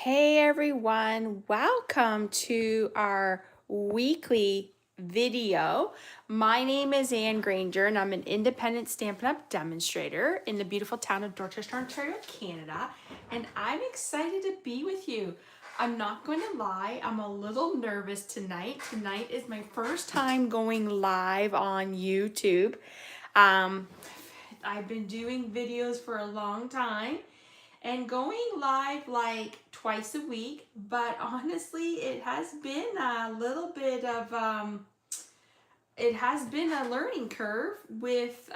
Hey everyone, welcome to our weekly video. My name is Anne Granger and I'm an independent Stampin' Up! Demonstrator in the beautiful town of Dorchester, Ontario, Canada. And I'm excited to be with you. I'm not going to lie, I'm a little nervous tonight. Tonight is my first time going live on YouTube. I've been doing videos for a long time and going live like twice a week, but honestly it has been a little bit of it has been a learning curve with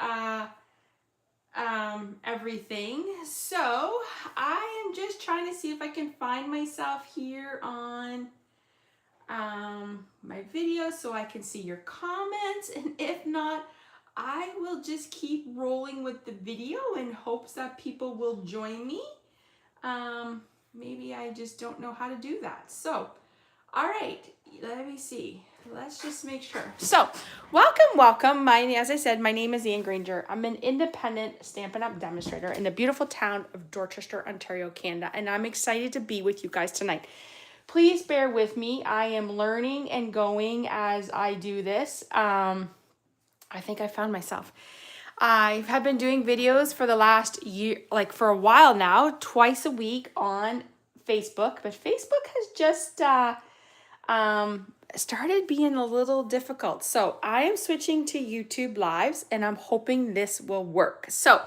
everything. So I am just trying to see if I can find myself here on my video so I can see your comments, and if not, I will just keep rolling with the video in hopes that people will join me. Maybe I just don't know how to do that. So, all right, let me see. Let's just make sure. So, welcome. As I said, my name is Anne Granger. I'm an independent Stampin' Up! Demonstrator in the beautiful town of Dorchester, Ontario, Canada, and I'm excited to be with you guys tonight. Please bear with me. I am learning and going as I do this. I think I found myself. I have been doing videos for the last year, like for a while now, twice a week on Facebook, but Facebook has just started being a little difficult. So I am switching to YouTube Lives and I'm hoping this will work. So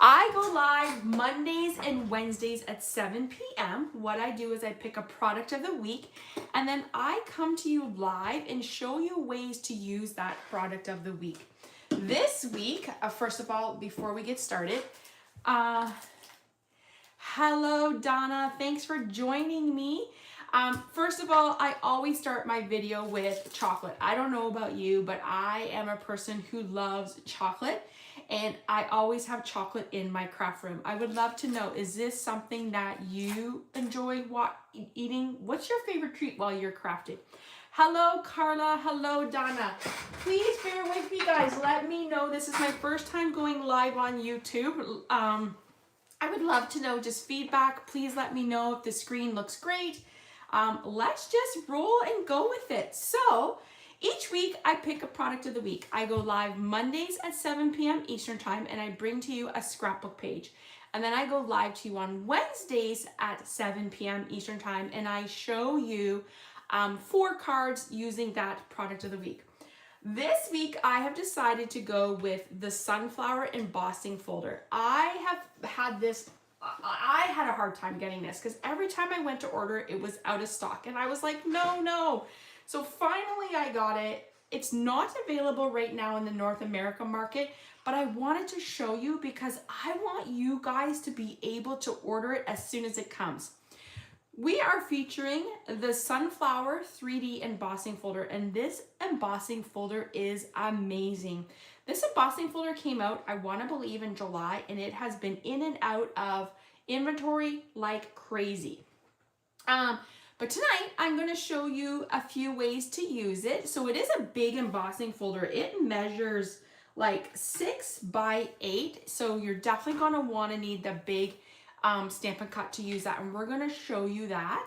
I go live Mondays and Wednesdays at 7 p.m. What I do is I pick a product of the week and then I come to you live and show you ways to use that product of the week. This week, first of all, before we get started, hello Donna, thanks for joining me. First of all, I always start my video with chocolate. I don't know about you, but I am a person who loves chocolate and I always have chocolate in my craft room. I would love to know, is this something that you enjoy eating? What's your favorite treat while you're crafting? Hello, Carla. Hello, Donna. Please bear with me, guys. Let me know. This is my first time going live on YouTube. I would love to know just feedback. Please let me know if the screen looks great. Let's just roll and go with it. So each week I pick a product of the week. I go live Mondays at 7 p.m. Eastern time and I bring to you a scrapbook page. And then I go live to you on Wednesdays at 7 p.m. Eastern time and I show you 4 cards using that product of the week. This week I have decided to go with the Sunflower Embossing Folder. I had a hard time getting this because every time I went to order it was out of stock and I was like, no. So finally I got it. It's not available right now in the North America market, but I wanted to show you because I want you guys to be able to order it as soon as it comes. We are featuring the Sunflower 3D embossing folder, and this embossing folder is amazing. This embossing folder came out, I want to believe, in July, and it has been in and out of inventory like crazy. But tonight I'm going to show you a few ways to use it. So it is a big embossing folder. It measures like 6 by 8, so you're definitely going to want to need the big Stampin' Cut to use that, and we're going to show you that,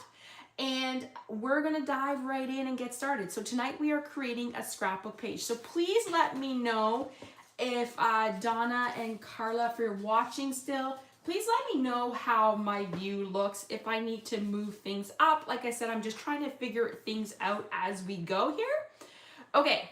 and we're going to dive right in and get started. So tonight we are creating a scrapbook page. So please let me know if Donna and Carla, if you're watching still, please let me know how my view looks, if I need to move things up. Like I said, I'm just trying to figure things out as we go here. Okay,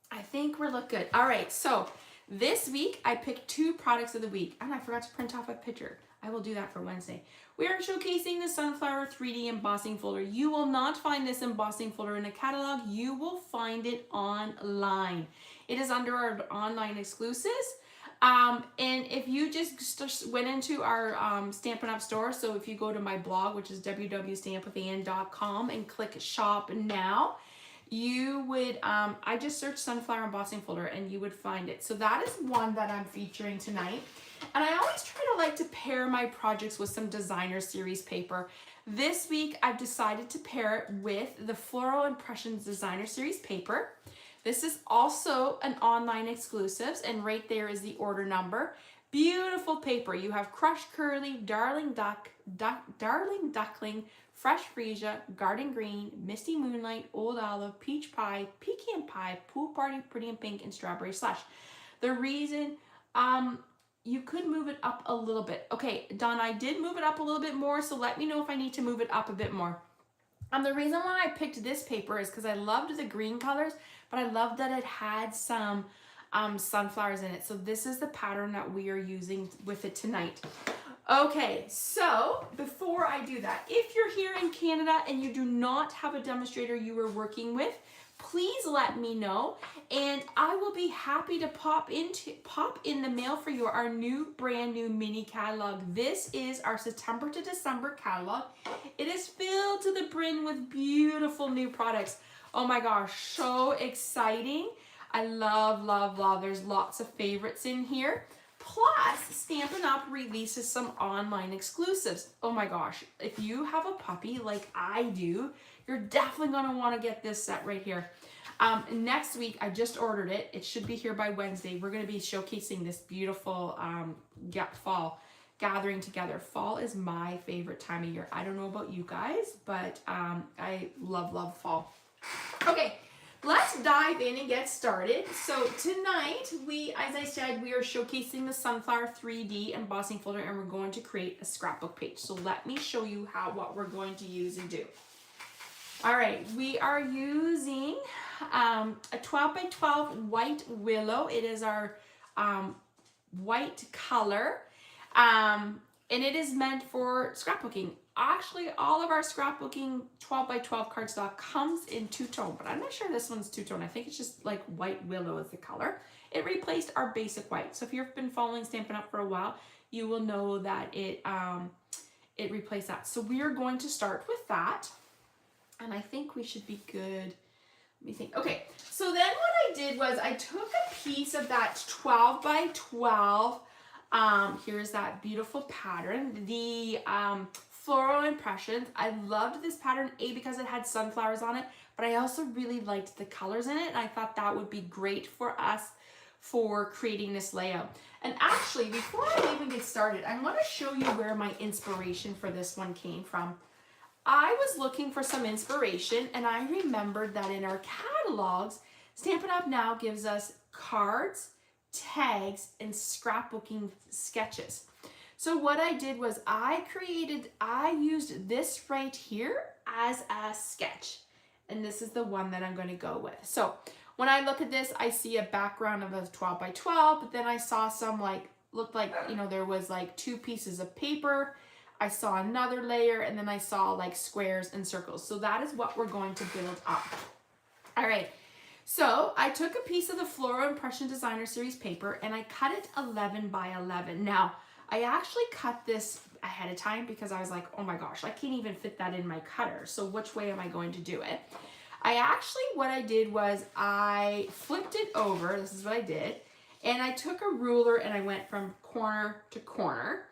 I think we look good. All right, so this week I picked 2 products of the week, and I forgot to print off a picture. I will do that for Wednesday. We are showcasing the Sunflower 3D embossing folder. You will not find this embossing folder in a catalog. You will find it online. It is under our online exclusives. And if you just went into our Stampin' Up! Store, so if you go to my blog, which is www.stampwithann.com, and click Shop Now, you would, I just searched Sunflower Embossing Folder and you would find it. So that is one that I'm featuring tonight. And I always try to like to pair my projects with some designer series paper. This week I've decided to pair it with the Floral Impressions designer series paper. This is also an online exclusives, and right there is the order number. Beautiful paper. You have Crushed Curly, Darling Duckling, Fresh Freesia, Garden Green, Misty Moonlight, Old Olive, Peach Pie, Pecan Pie, Pool Party, Pretty in Pink, and Strawberry Slush. The reason, you could move it up a little bit. Okay, Donna, I did move it up a little bit more, so let me know if I need to move it up a bit more. The reason why I picked this paper is because I loved the green colors, but I loved that it had some sunflowers in it. So this is the pattern that we are using with it tonight. Okay, so before I do that, if you're here in Canada and you do not have a demonstrator you are working with, please let me know, and I will be happy to pop in the mail for you our brand new mini catalog. This is our September to December catalog. It is filled to the brim with beautiful new products. Oh my gosh, so exciting. I love, love, love. There's lots of favorites in here. Plus, Stampin' Up! Releases some online exclusives. Oh my gosh, if you have a puppy like I do, you're definitely gonna wanna get this set right here. Next week, I just ordered it. It should be here by Wednesday. We're gonna be showcasing this beautiful fall gathering together. Fall is my favorite time of year. I don't know about you guys, but I love, love fall. Okay. Let's dive in and get started. So tonight, as I said, we are showcasing the Sunflower 3D embossing folder, and we're going to create a scrapbook page. So let me show you what we're going to use and do. All right, we are using a 12 by 12 white willow. It is our white color, and it is meant for scrapbooking. Actually, all of our scrapbooking 12 by 12 cardstock comes in two-tone, but I'm not sure this one's two-tone. I think it's just like white willow is the color. It replaced our basic white. So if you've been following Stampin' Up! For a while, you will know that it replaced that. So we are going to start with that, and I think we should be good. Let me think. Okay, so then what I did was I took a piece of that 12 by 12. Here's that beautiful pattern. The Floral Impressions. I loved this pattern, because it had sunflowers on it, but I also really liked the colors in it, and I thought that would be great for us for creating this layout. And actually, before I even get started, I want to show you where my inspiration for this one came from. I was looking for some inspiration, and I remembered that in our catalogs, Stampin' Up! Now gives us cards, tags, and scrapbooking sketches. So what I did was I used this right here as a sketch, and this is the one that I'm going to go with. So when I look at this, I see a background of a 12 by 12, but then I saw some looked like, there was like 2 pieces of paper. I saw another layer, and then I saw like squares and circles. So that is what we're going to build up. All right. So I took a piece of the Floral Impression Designer Series paper, and I cut it 11 by 11. Now, I actually cut this ahead of time because I was like, oh my gosh, I can't even fit that in my cutter. So which way am I going to do it? What I did was I flipped it over. This is what I did. And I took a ruler and I went from corner to corner.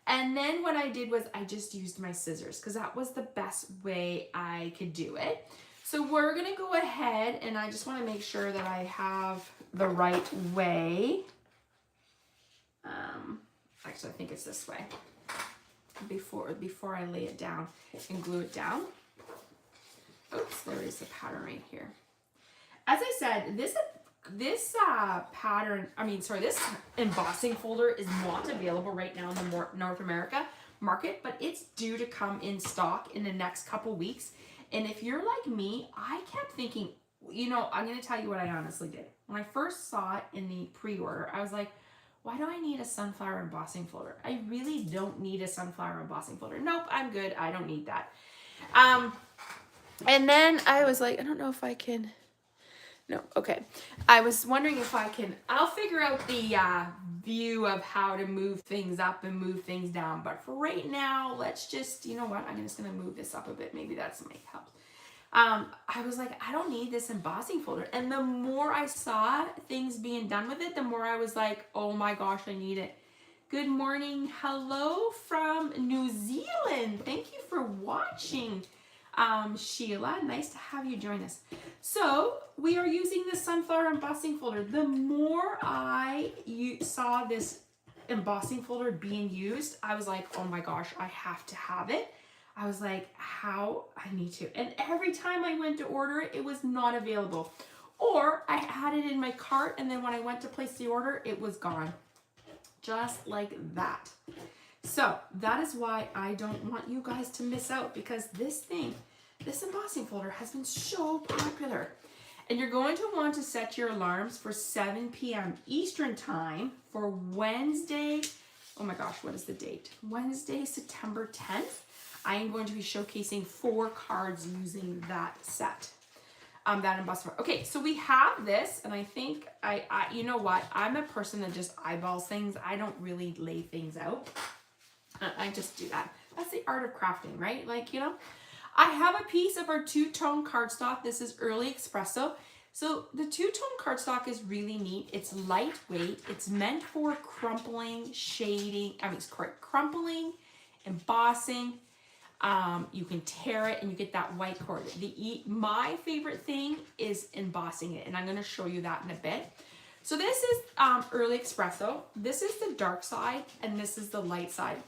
And then what I did was I just used my scissors because that was the best way I could do it. So we're going to go ahead, and I just want to make sure that I have the right way. Actually, I think it's this way before I lay it down and glue it down. Oops, there is the pattern right here. As I said, this embossing folder is not available right now in the North America market, but it's due to come in stock in the next couple weeks. And if you're like me, I kept thinking, I'm going to tell you what I honestly did. When I first saw it in the pre-order, I was like, why do I need a sunflower embossing folder? I really don't need a sunflower embossing folder. Nope, I'm good. I don't need that. And then I was like, I don't know if I can. No, okay. I was wondering if I can. I'll figure out the view of how to move things up and move things down. But for right now, let's just, you know what? I'm just going to move this up a bit. Maybe that's might help. I was like, I don't need this embossing folder. And the more I saw things being done with it, the more I was like, oh my gosh, I need it. Good morning. Hello from New Zealand. Thank you for watching, Sheila. Nice to have you join us. So we are using the sunflower embossing folder. The more I saw this embossing folder being used, I was like, oh my gosh, I have to have it. I was like, how? I need to. And every time I went to order it, it was not available. Or I had it in my cart, and then when I went to place the order, it was gone. Just like that. So that is why I don't want you guys to miss out, because this embossing folder has been so popular. And you're going to want to set your alarms for 7 p.m. Eastern time for Wednesday. Oh my gosh, what is the date? Wednesday, September 10th. I am going to be showcasing 4 cards using that set. That embossing folder. Okay, so we have this, and I think you know what? I'm a person that just eyeballs things. I don't really lay things out. I just do that. That's the art of crafting, right? Like, you know, I have a piece of our two-tone cardstock. This is Early Espresso. So the two-tone cardstock is really neat. It's lightweight. It's meant for crumpling, shading, crumpling, embossing. You can tear it and you get that white cord. My favorite thing is embossing it, and I'm going to show you that in a bit. So this is Early Espresso. This is the dark side, and this is the light side.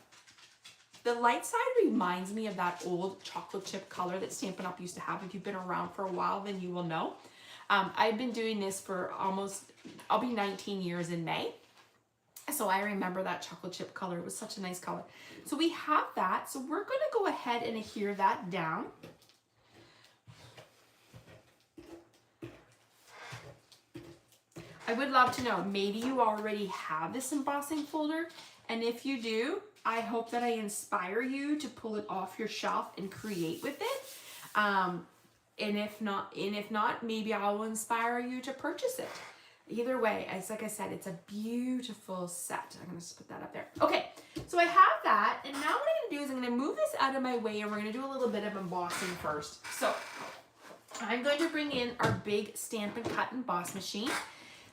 The light side reminds me of that old chocolate chip color that Stampin' Up used to have. If you've been around for a while, then you will know. I've been doing this for I'll be 19 years in May. So I remember that chocolate chip color. It was such a nice color. So we have that. So we're going to go ahead and adhere that down. I would love to know, maybe you already have this embossing folder. And if you do, I hope that I inspire you to pull it off your shelf and create with it. And if not, maybe I will inspire you to purchase it. Either way, like I said, it's a beautiful set. I'm going to put that up there. Okay, so I have that, and now what I'm going to do is I'm going to move this out of my way, and we're going to do a little bit of embossing first. So I'm going to bring in our big Stampin' Cut emboss machine.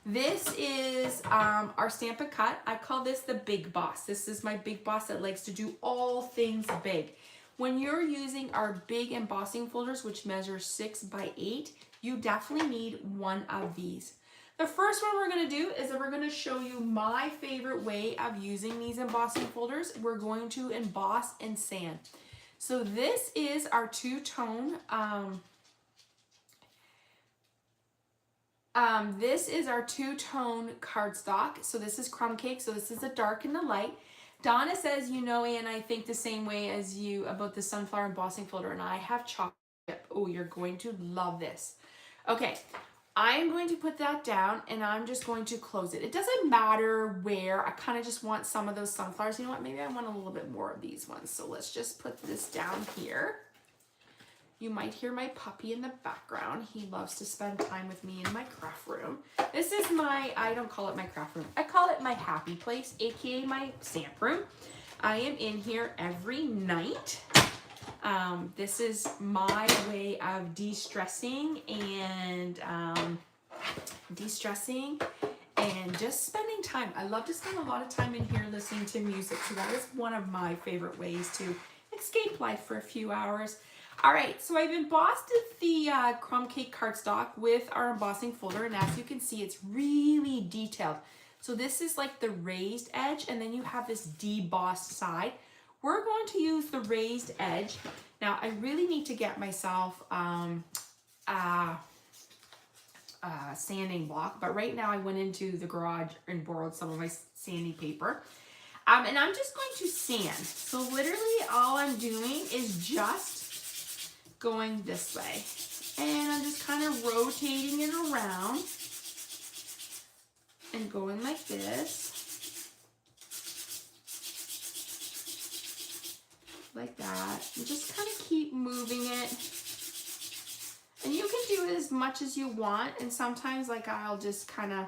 This is our Stampin' Cut. I call this the Big Boss. This is my Big Boss that likes to do all things big. When you're using our big embossing folders, which measure 6 by 8, you definitely need one of these. The first one we're going to do is that we're going to show you my favorite way of using these embossing folders. We're going to emboss and sand. So this is our two-tone cardstock. So this is crumb cake. So this is the dark and the light. Donna says, you know, Anne, I think the same way as you about the sunflower embossing folder, and I have chocolate. Oh, you're going to love this. Okay, I'm going to put that down, and I'm just going to close it. It doesn't matter where. I kind of just want some of those sunflowers. You know what? Maybe I want a little bit more of these ones. So let's just put this down here. You might hear my puppy in the background. He loves to spend time with me in my craft room. This is I don't call it my craft room. I call it my happy place, aka my stamp room. I am in here every night. This is my way of de-stressing and just spending time. I love to spend a lot of time in here listening to music. So that is one of my favorite ways to escape life for a few hours. All right, so I've embossed the crumb cake cardstock with our embossing folder, and as you can see, it's really detailed. So this is like the raised edge, and then you have this debossed side. We're going to use the raised edge. Now, I really need to get myself sanding block, but right now I went into the garage and borrowed some of my sanding paper. And I'm just going to sand. So literally all I'm doing is just going this way, and I'm just kind of rotating it around and going like this, like that, and just kind of keep moving it. And you can do it as much as you want, and sometimes like I'll just kind of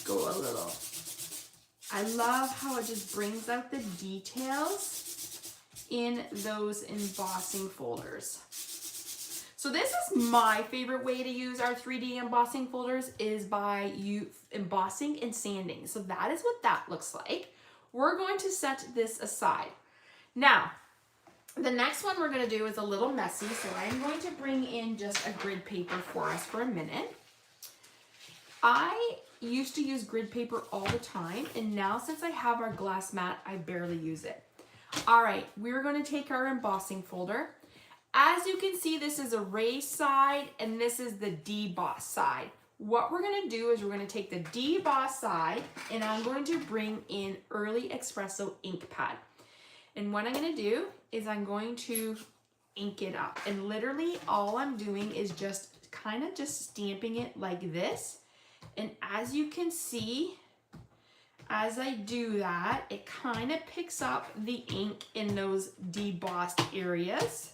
go a little. I love how it just brings out the details in those embossing folders. So this is my favorite way to use our 3D embossing folders, is by embossing and sanding. So that is what that looks like. We're going to set this aside. Now, the next one we're going to do is a little messy, so I'm going to bring in just a grid paper for us for a minute. I used to use grid paper all the time, and now since I have our glass mat, I barely use it. All right, we're going to take our embossing folder. As you can see, this is a raised side and this is the deboss side. What we're going to do is we're going to take the deboss side and I'm going to bring in Early Espresso ink pad. And what I'm going to do is I'm going to ink it up. And literally all I'm doing is just kind of just stamping it like this. And as you can see, as I do that, it kind of picks up the ink in those debossed areas.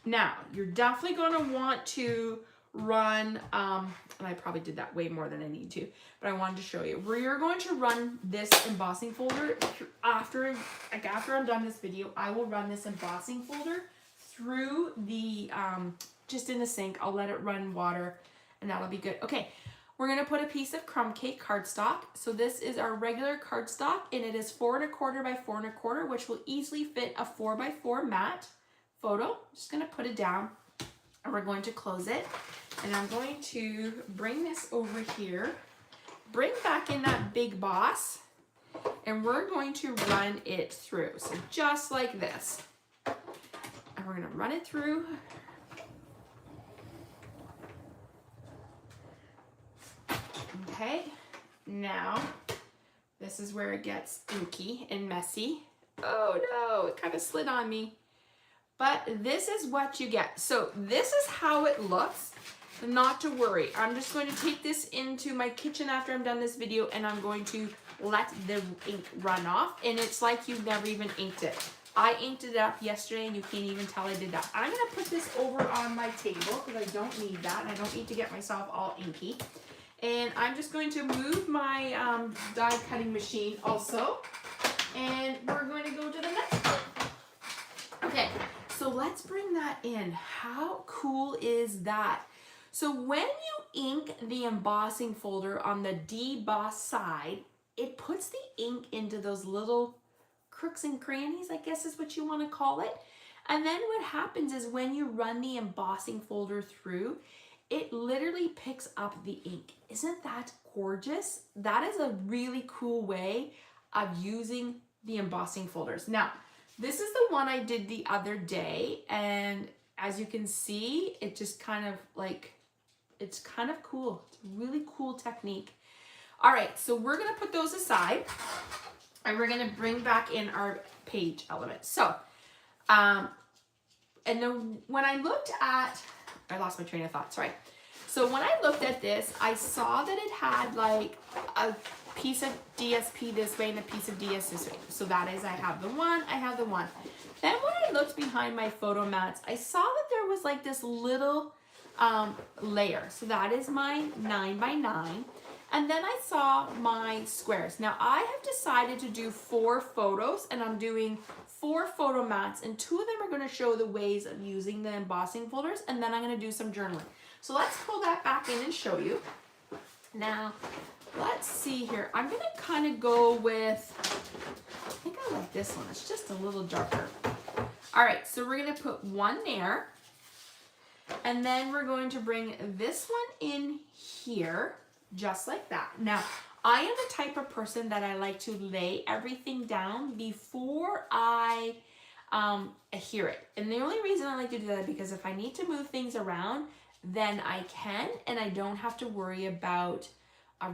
Now, you're definitely going to want to run, and I probably did that way more than I need to, but I wanted to show you. We're going to run this embossing folder after I'm done this video. I will run this embossing folder through the, just in the sink. I'll let it run water and that'll be good. Okay. We're going to put a piece of crumb cake cardstock. So this is our regular cardstock and it is 4 1/4 by 4 1/4, which will easily fit a 4 by 4 matte photo. I'm just going to put it down and we're going to close it. And I'm going to bring this over here, bring back in that big boss, and we're going to run it through. So just like this. And we're going to run it through. Okay, now this is where it gets inky and messy. Oh no, it kind of slid on me. But this is what you get. So this is how it looks. Not to worry. I'm just going to take this into my kitchen after I'm done this video and I'm going to let the ink run off. And it's like you've never even inked it. I inked it up yesterday and you can't even tell I did that. I'm going to put this over on my table because I don't need that. I don't need to get myself all inky. And I'm just going to move my die cutting machine also. And we're going to go to the next one. Okay, so let's bring that in. How cool is that? So when you ink the embossing folder on the deboss side, it puts the ink into those little crooks and crannies, I guess is what you want to call it. And then what happens is when you run the embossing folder through, it literally picks up the ink. Isn't that gorgeous? That is a really cool way of using the embossing folders. Now, this is the one I did the other day, and as you can see, it just kind of like, it's kind of cool. It's a really cool technique. All right, so we're gonna put those aside, and we're gonna bring back in our page element. So, and then when I looked at, I lost my train of thought, sorry. So when I looked at this, I saw that it had like a piece of DSP this way and a piece of DS this way. So that is, I have the one. Then when I looked behind my photo mats, I saw that there was like this little layer. So that is my 9 by 9. And then I saw my squares. Now I have decided to do 4 photos and I'm doing 4 photo mats and 2 of them are going to show the ways of using the embossing folders and then I'm going to do some journaling. So let's pull that back in and show you. Now let's see here. I'm going to kind of go with, I think I like this one. It's just a little darker. All right, so we're going to put one there and then we're going to bring this one in here. Just like that. Now, I am the type of person that I like to lay everything down before I adhere it. And the only reason I like to do that is because if I need to move things around, then I can and I don't have to worry about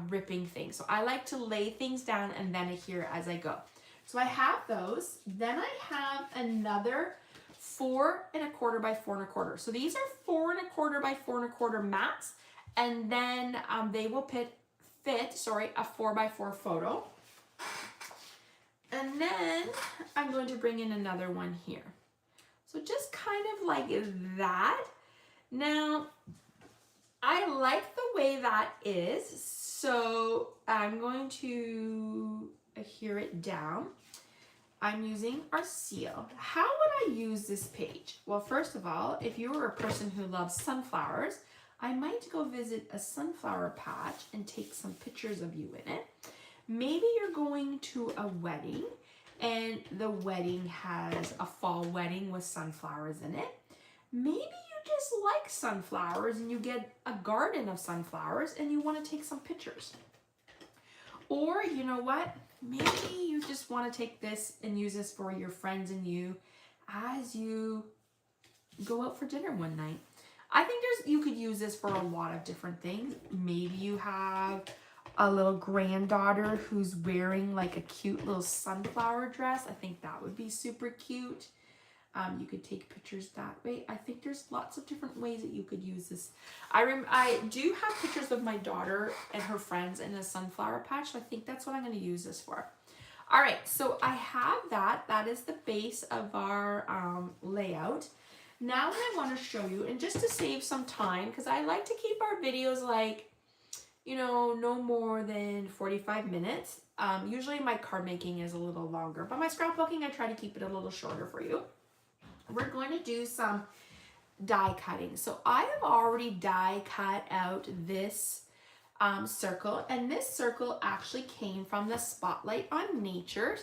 ripping things. So I like to lay things down and then adhere as I go. So I have those. Then I have another 4 1/4 by 4 1/4. So these are 4 1/4 by 4 1/4 mats. And then they will fit a 4 by 4 photo. And then I'm going to bring in another one here. So just kind of like that. Now, I like the way that is. So I'm going to adhere it down. I'm using our seal. How would I use this page? Well, first of all, if you were a person who loves sunflowers, I might go visit a sunflower patch and take some pictures of you in it. Maybe you're going to a wedding and the wedding has a fall wedding with sunflowers in it. Maybe you just like sunflowers and you get a garden of sunflowers and you want to take some pictures. Or you know what? Maybe you just want to take this and use this for your friends and you as you go out for dinner one night. I think you could use this for a lot of different things. Maybe you have a little granddaughter who's wearing like a cute little sunflower dress. I think that would be super cute. You could take pictures that way. I think there's lots of different ways that you could use this. I do have pictures of my daughter and her friends in a sunflower patch, so I think that's what I'm going to use this for. All right, so I have that. That is the base of our layout. Now what I want to show you, and just to save some time, because I like to keep our videos like, you know, no more than 45 minutes. Usually my card making is a little longer, but my scrapbooking, I try to keep it a little shorter for you. We're going to do some die cutting. So I have already die cut out this circle, and this circle actually came from the Spotlight on Nature.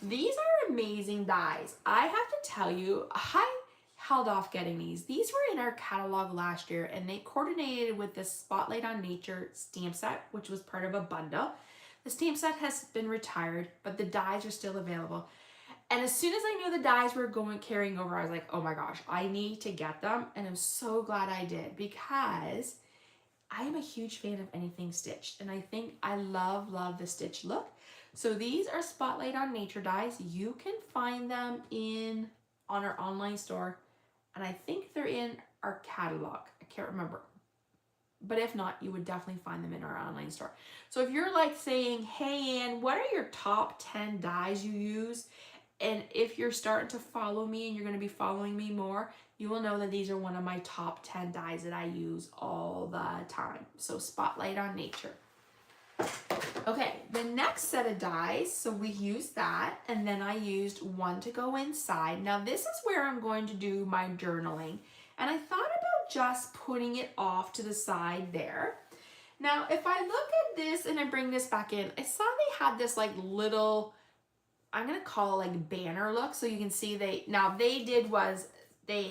These are amazing dies. I have to tell you, I held off getting these. These were in our catalog last year, and they coordinated with the Spotlight on Nature stamp set, which was part of a bundle. The stamp set has been retired, but the dies are still available. And as soon as I knew the dies were carrying over, I was like, oh my gosh, I need to get them. And I'm so glad I did, because I am a huge fan of anything stitched. And I think I love the stitch look. So these are Spotlight on Nature dies. You can find them on our online store. And I think they're in our catalog. I can't remember. But if not, you would definitely find them in our online store. So if you're like saying, hey Ann, what are your top 10 dies you use? And if you're starting to follow me and you're going to be following me more, you will know that these are one of my top 10 dies that I use all the time. So Spotlight on Nature. Okay, the next set of dies, so we used that, and then I used one to go inside. Now this is where I'm going to do my journaling. And I thought about just putting it off to the side there. Now, if I look at this and I bring this back in, I saw they had this like little, I'm going to call it like banner look. So you can see they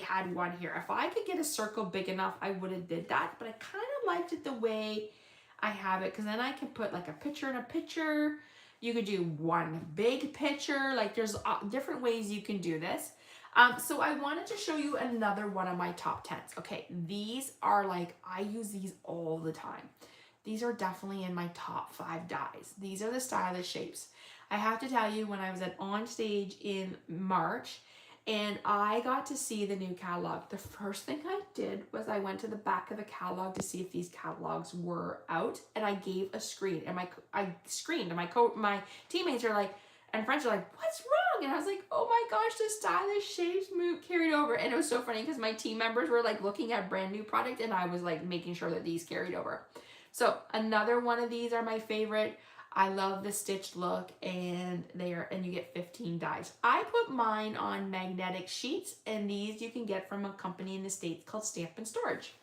had one here. If I could get a circle big enough, I would have did that. But I kind of liked it the way I have it, because then I can put like a picture in a picture. You could do one big picture. Like there's different ways you can do this. So I wanted to show you another one of my top 10s. Okay, these are like, I use these all the time. These are definitely in my top 5 dies. These are the stylish shapes. I have to tell you, when I was on stage in March and I got to see the new catalog, the first thing I did was I went to the back of the catalog to see if these catalogs were out, and I gave a screen, and I screamed, and my teammates are like, and friends are like, what's wrong? And I was like, oh my gosh, the stylish shapes carried over. And it was so funny because my team members were like looking at brand new product, and I was like making sure that these carried over. So another one of these are my favorite. I love the stitched look, and you get 15 dies. I put mine on magnetic sheets, and these you can get from a company in the States called Stampin' Storage.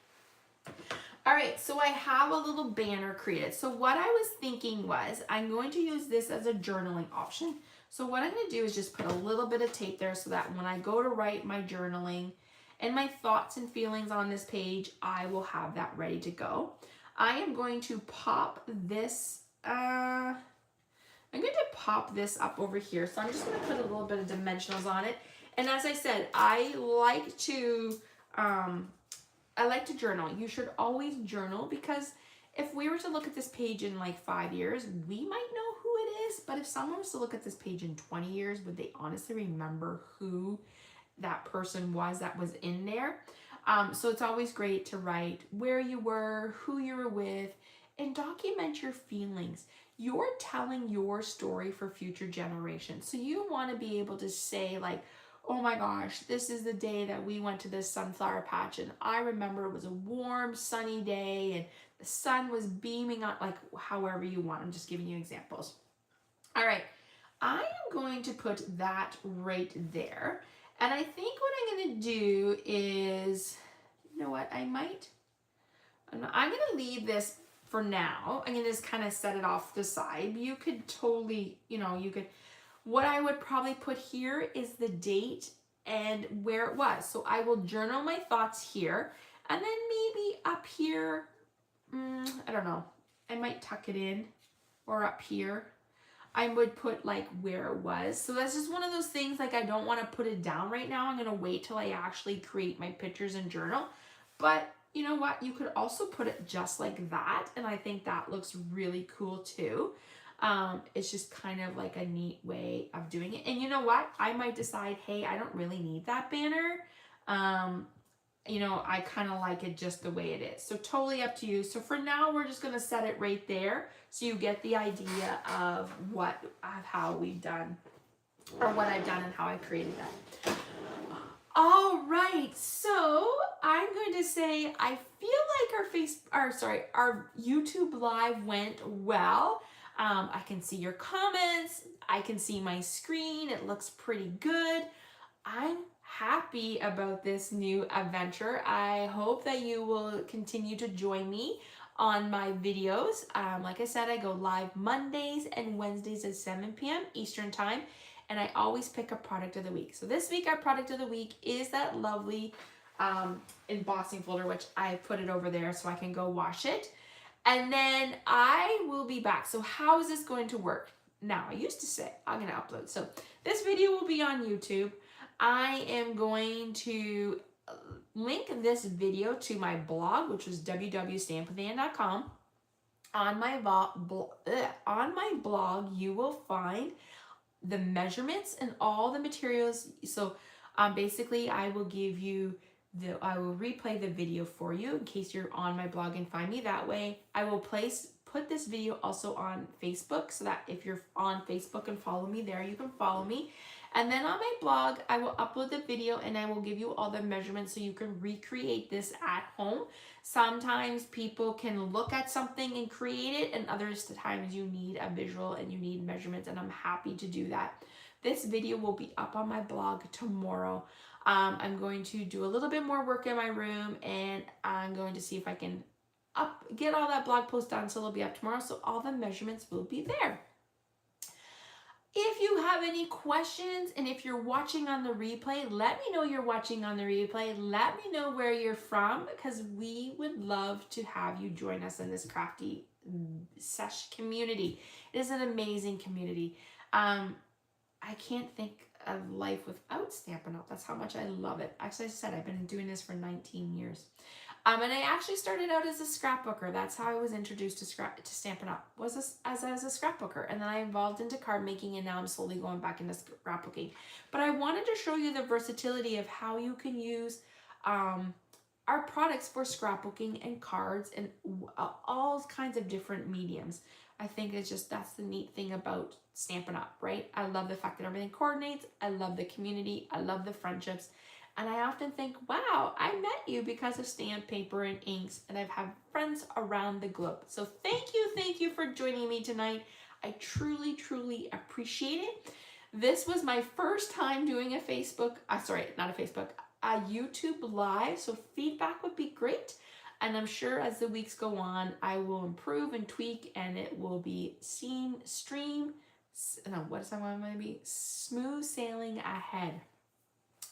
All right, so I have a little banner created. So what I was thinking was I'm going to use this as a journaling option. So what I'm going to do is just put a little bit of tape there so that when I go to write my journaling and my thoughts and feelings on this page, I will have that ready to go. I am going to pop this I'm going to pop this up over here. So I'm just going to put a little bit of dimensionals on it. And as I said, I like to journal. You should always journal, because if we were to look at this page in like 5 years, we might know who it is. But if someone was to look at this page in 20 years, would they honestly remember who that person was that was in there? So it's always great to write where you were, who you were with, and document your feelings. You're telling your story for future generations. So you want to be able to say like, oh my gosh, this is the day that we went to this sunflower patch, and I remember it was a warm, sunny day, and the sun was beaming on, like however you want. I'm just giving you examples. All right, I am going to put that right there. And I think what I'm going to do is, you know what, I'm going to leave this for now. I'm going to just kind of set it off to the side. You could totally, what I would probably put here is the date and where it was. So I will journal my thoughts here, And then maybe up here, I don't know, I might tuck it in, or up here, I would put like where it was. So that's just one of those things, like I don't want to put it down right now. I'm going to wait till I actually create my pictures and journal. But you know what? You could also put it just like that. And I think that looks really cool too. It's just kind of like a neat way of doing it. And you know what? I might decide, hey, I don't really need that banner. You know, I kind of like it just the way it is. So totally up to you. So for now, we're just going to set it right there so you get the idea of how we've done, or what I've done and how I created that. All right, so I'm going to say I feel like our YouTube Live went well. I can see your comments. I can see my screen. It looks pretty good. I'm happy about this new adventure. I hope that you will continue to join me on my videos. Like I said, I go live Mondays and Wednesdays at 7 p.m. Eastern Time, and I always pick a product of the week. So this week, our product of the week is that lovely embossing folder, which I put it over there so I can go wash it. And then I will be back. So how is this going to work? Now, I used to say I'm going to upload. So this video will be on YouTube. I am going to link this video to my blog, which is www.stampwithann.com. On my blog, you will find the measurements and all the materials. So basically, I will replay the video for you in case you're on my blog and find me that way. I will put this video also on Facebook, so that if you're on Facebook and follow me there, you can follow me. And then on my blog, I will upload the video and I will give you all the measurements so you can recreate this at home. Sometimes people can look at something and create it, and other times you need a visual and you need measurements, and I'm happy to do that. This video will be up on my blog tomorrow. I'm going to do a little bit more work in my room, and I'm going to see if I can get all that blog post done, so it'll be up tomorrow, so all the measurements will be there. If you have any questions, and if you're watching on the replay, let me know you're watching on the replay. Let me know where you're from, because we would love to have you join us in this Crafty Session community. It is an amazing community. I can't think of life without Stampin' Up. That's how much I love it. Actually, as I said, I've been doing this for 19 years. And I actually started out as a scrapbooker. That's how I was introduced to Stampin' Up, was as a scrapbooker. And then I evolved into card making, and now I'm slowly going back into scrapbooking. But I wanted to show you the versatility of how you can use our products for scrapbooking and cards and all kinds of different mediums. I think it's just, that's the neat thing about Stampin' Up, right? I love the fact that everything coordinates. I love the community. I love the friendships. And I often think, wow, I met you because of stamp paper and inks, and I've had friends around the globe. So thank you for joining me tonight. I truly, truly appreciate it. This was my first time doing a YouTube Live, so feedback would be great. And I'm sure as the weeks go on, I will improve and tweak, and it will be smooth sailing ahead.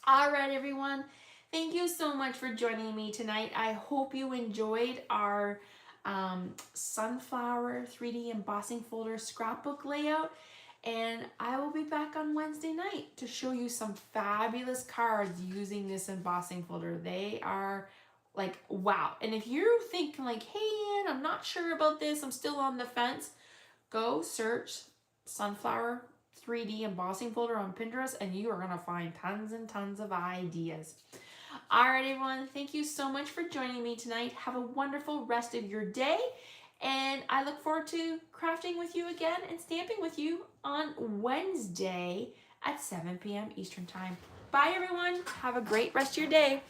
All right, everyone. Thank you so much for joining me tonight. I hope you enjoyed our sunflower 3D embossing folder scrapbook layout. And I will be back on Wednesday night to show you some fabulous cards using this embossing folder. They are like, wow. And if you're thinking like, hey, Ann, I'm not sure about this, I'm still on the fence, go search sunflower 3D embossing folder on Pinterest, and you are going to find tons and tons of ideas. All right, everyone. Thank you so much for joining me tonight. Have a wonderful rest of your day, and I look forward to crafting with you again and stamping with you on Wednesday at 7 p.m. Eastern Time. Bye, everyone. Have a great rest of your day.